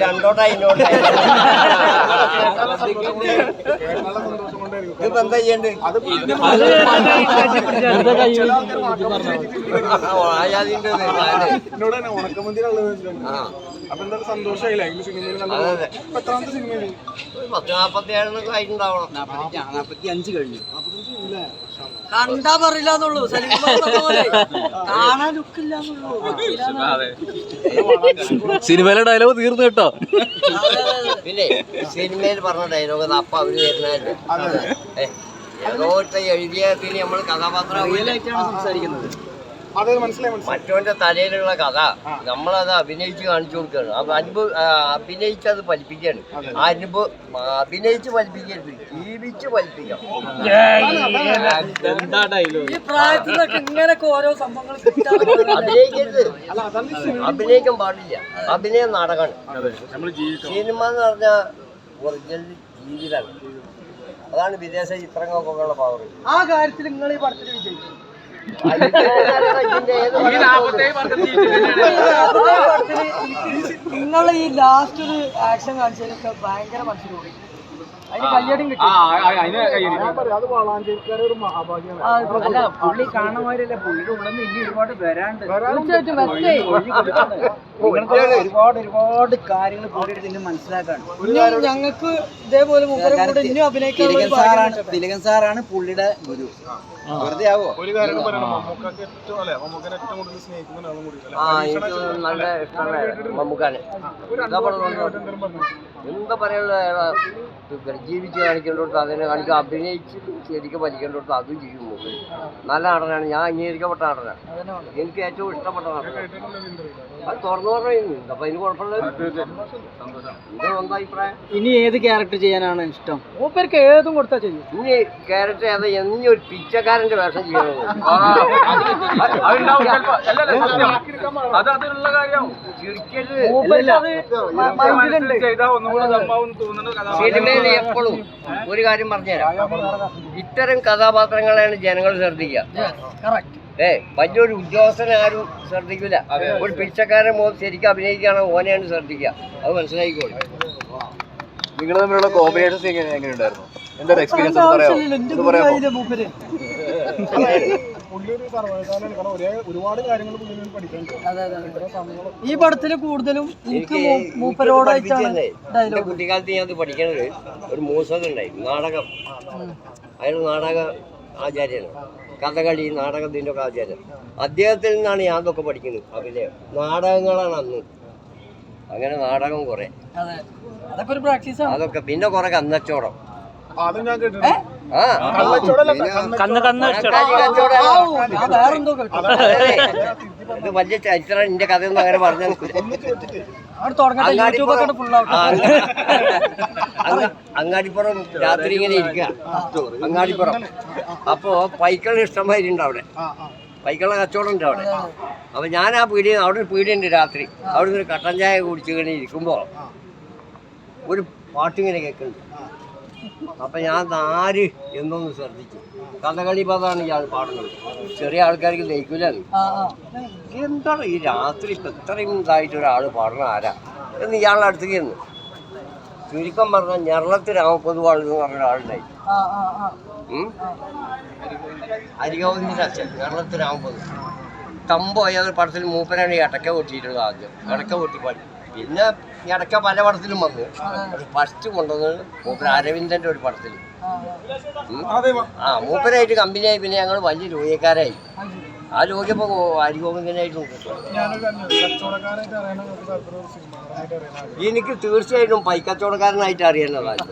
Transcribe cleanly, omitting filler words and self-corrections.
രണ്ടോട്ടായി ഇപ്പൊ എന്താ ചെയ്യണ്ട്? പത്ത് 47 ആയിട്ടുണ്ടാവണം. 45 കഴിഞ്ഞു. കണ്ടാ പറയില്ലാന്നുള്ളൂ, കാണാൻ ലുക്കില്ലാന്നുള്ളൂ. സിനിമയിലെ ഡയലോഗ് തീർന്നു കേട്ടോ. പിന്നെ സിനിമയിൽ പറഞ്ഞ ഡയലോഗ് അപ്പൊ അവര് വരുന്നതല്ലേ. ഏതോ എഴുതിയതിന് നമ്മൾ കഥാപാത്രം സംസാരിക്കുന്നത് മറ്റവന്റെ തലയിലുള്ള കഥ നമ്മളത് അഭിനയിച്ച് കാണിച്ചു കൊടുക്കുകയാണ്. അഭിനയിച്ചത് ഫലിപ്പിക്കുകയാണ്. അഭിനയിച്ച് ഫലിപ്പിക്കരുത്, ജീവിച്ച് ഫലിപ്പിക്കണം. അഭിനയിക്കരുത്, അഭിനയിക്കാൻ പാടില്ല. അഭിനയം നാടകമാണ്. സിനിമ എന്ന് പറഞ്ഞാൽ ഒറിജിനൽ ജീവിതമാണ്. അതാണ് വിദേശ ചിത്രങ്ങൾക്കൊക്കെയുള്ള പവർ. ആ കാര്യത്തിൽ നിങ്ങൾ ഈ പടത്തിൽ വിജയിച്ചു. നിങ്ങൾ ഈ ലാസ്റ്റ് ഒരു ആക്ഷൻ കാണിച്ചതിനൊക്കെ ഭയങ്കര മനസ്സിലോടി. അതിന് കയ്യടിയും കിട്ടി. അല്ല, പുള്ളി കാണുന്നവരല്ലേ, പുള്ളിയുടെ ഉള്ളിൽ നിന്ന് ഇനി ഒരുപാട് വരാണ്ട്. തീർച്ചയായിട്ടും ഒരുപാട് കാര്യങ്ങൾ പുള്ളിയുടെ ഇനി മനസ്സിലാക്കാണ്. ഞങ്ങൾക്ക് ഇതേപോലെ ഇനിയും അഭിനയിക്കാൻ തിലകൻ സാറാണ് പുള്ളിയുടെ ഗുരു. വെറുതെ ആവോ? എനിക്ക് നല്ല ഇഷ്ടമുള്ള മമ്മൂക്കാനെ എന്താ പറയാനുള്ള ജീവിച്ച് കാണിക്കേണ്ടടുത്ത് അതിനെ കാണിക്കും. അഭിനയിച്ച് ശരിക്കും വലിക്കേണ്ടടുത്ത് അതും ചെയ്യും. നല്ല നടനാണ്. ഞാൻ അംഗീകരിക്കപ്പെട്ട നടനാണ്. എനിക്ക് ഏറ്റവും ഇഷ്ടപ്പെട്ട നടനാണ്. അത് തുറന്നു പറയുന്നു. അപ്പൊ അതിന് കുഴപ്പമില്ല. എന്താ അഭിപ്രായം? ഇനി ഏത് ക്യാരക്ടർ ചെയ്യാനാണ് ഇഷ്ടം? മൂപ്പർക്ക് ഏതും കൊടുത്താൽ ചെയ്യും. ഇനി ക്യാരക്ടർ ഏതാ? എന്നീ ഒരു പിച്ചക്കാരന്റെ വേഷം ചെയ്യണത്. സിനിമയിൽ എപ്പോഴും ഒരു കാര്യം പറഞ്ഞുതരാം. ഇത്തരം കഥാപാത്രങ്ങളെയാണ് ജനങ്ങൾ ശ്രദ്ധിക്കുക. വലിയൊരു ഉദ്യോഗസ്ഥനെ ആരും ശ്രദ്ധിക്കില്ല. ഒരു പിച്ചക്കാരൻ ശരിക്കും അഭിനയിക്കുകയാണ്, ഓനെയാണ് ശ്രദ്ധിക്കുക. അത് മനസ്സിലാക്കിക്കോളൂ. നിങ്ങൾ തമ്മിലുള്ള കോമ്പിനേഷൻസ് എങ്ങനെയുണ്ടായിരുന്നു? എന്താ എക്സ്പീരിയൻസ് ഒരുപാട് കാര്യങ്ങൾ ഈ പടത്തില് കൂടുതലും കുട്ടിക്കാലത്ത് ഞാൻ പഠിക്കണത് ഒരു മൂസകം ഉണ്ടായി, നാടകം. അയാൾ നാടക ആചാര്യനാണ്, കഥകളി നാടകത്തിൻ്റെ ഒക്കെ ആചാര്യൻ. അദ്ദേഹത്തിൽ നിന്നാണ് ഞാൻ ഇതൊക്കെ പഠിക്കുന്നത്. അഭിനയം നാടകങ്ങളാണ് അന്ന്. അങ്ങനെ നാടകം കുറെ, അതൊക്കെ. പിന്നെ കുറെ കന്നച്ചോടം. ഇത് വലിയ ചരിത്രം. എന്റെ കഥയൊന്നും അങ്ങനെ പറഞ്ഞു അങ്ങാടിപ്പുറം രാത്രി ഇങ്ങനെ ഇരിക്കുക. അങ്ങാടിപ്പുറം അപ്പോ പൈക്കളുടെ ഇഷ്ടംമാതിരി ഉണ്ട് അവിടെ. പൈക്കളുടെ കച്ചവടം ഉണ്ട് അവിടെ. അപ്പൊ ഞാൻ ആ പീടിയ, അവിടെ ഒരു പീടിയുണ്ട് രാത്രി. അവിടെ നിന്ന് ഒരു കട്ടൻ ചായ കുടിച്ചിങ്ങനെ ഇരിക്കുമ്പോ ഒരു പാട്ടിങ്ങനെ കേൾക്കുന്നുണ്ട്. അപ്പൊ ഞാൻ ആര് എന്നൊന്ന് ശ്രദ്ധിച്ചു. കഥകളി പദമാണ് ഇയാൾ പാടുന്നത്. ചെറിയ ആൾക്കാർക്ക് ദഹിക്കൂല. എന്താണ് ഈ രാത്രി ഇപ്പൊ ഇത്രയും ഇതായിട്ട് ഒരാൾ പാടുന്ന ആരാ എന്ന് ഇയാളുടെ അടുത്തേക്ക് ചെന്നു. ചുരുക്കം പറഞ്ഞാൽ ഞെറളത്ത് രാമപൊതുവാൾ എന്ന് പറഞ്ഞ ഒരാളുണ്ടായി. അരികോവിന്ദിന്റെ അച്ഛൻ ഞെറളത്ത് രാമപൊതു. തമ്പോ ഏതൊരു പടത്തിൽ മൂപ്പനാണ് ഈ അടക്ക പൊട്ടിയിട്ടുള്ളത്. ആദ്യം അടക്ക പൊട്ടി പാടി. പിന്നെ ഈ അടക്ക പല പടത്തിലും വന്നു. ഫസ്റ്റ് കൊണ്ടുവന്നത് മൂപ്പൻ അരവിന്ദന്റെ ഒരു പടത്തിൽ. മൂപ്പനായിട്ട് കമ്പനിയായി. പിന്നെ ഞങ്ങൾ വലിയ രോഗിക്കാരായി. ആ രോഗിയപ്പോ അരിഗോവിന്ദനായിട്ടും എനിക്ക് തീർച്ചയായിട്ടും പൈക്കച്ചവടക്കാരനായിട്ട് അറിയുന്നതാണ്.